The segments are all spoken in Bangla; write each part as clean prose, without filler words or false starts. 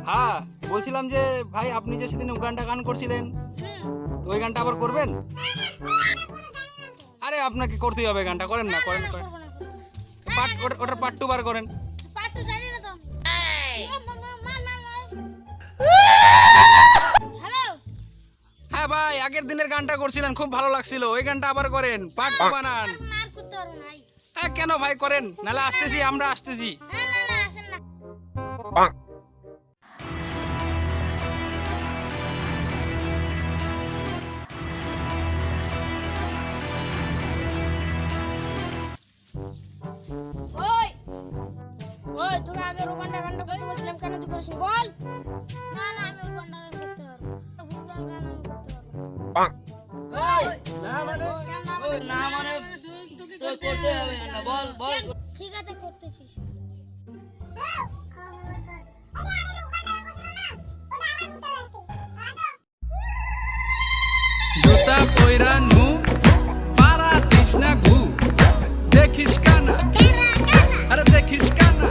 হ্যাঁ বলছিলাম যে ভাই আপনি যে সেদিন গানটা গান করছিলেন তো ওই গানটা আবার করবেন? আরে আপনাকে করতেই হবে, গানটা করেন না, করেন করেন ওটার পার্ট 2 বার করেন। হ্যাঁ ভাই আগের দিনের গানটা করছিলেন খুব ভালো লাগছিল, ওই গানটা আবার করেন, পার্ট 2 বানান। হ্যাঁ কেন ভাই করেন, নালে আসতেছি, আমরা আসতেছি। ওই তোকে আগে গানটা করতে বলছিলাম, কেন তুই করিস বল? না না আমি গানটা করতে পারবো, ভুলভাল গান আমি করতে পারবো। না মানে তোকে করতে হবে না, বল বল। ঠিক আছে করতেছিস। জুতা পয়রা নু পারা তৃষ্ণা ঘু দেখিস কানা, আরে দেখিস কানা।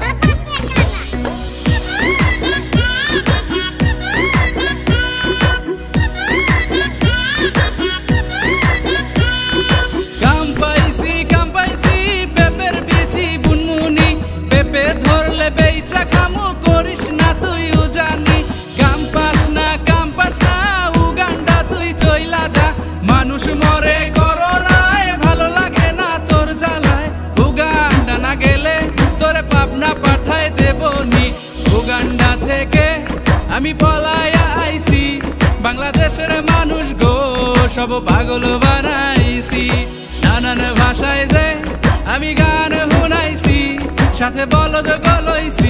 কাম পাইছি পেপের বিচি বুনমুনি, পেপে ধরলে বেইচা খামু, করিস না তুই উজানি। কাম পাস না উগান্ডা তুই চইলা যা, মানুষ মরে করোনায়, ভালো লাগে না তোর জ্বালায়। উগান্ডা না গেলে তোরে পাবনা পাঠায় দেবনি, উগান্ডা থেকে আমি পলায়া আইছি, বাংলাদেশের মানুষ গো সব পাগল বানাইছি। নানান ভাষায় যে আমি গান শুনাইছি, সাথে বলদ গলইছি।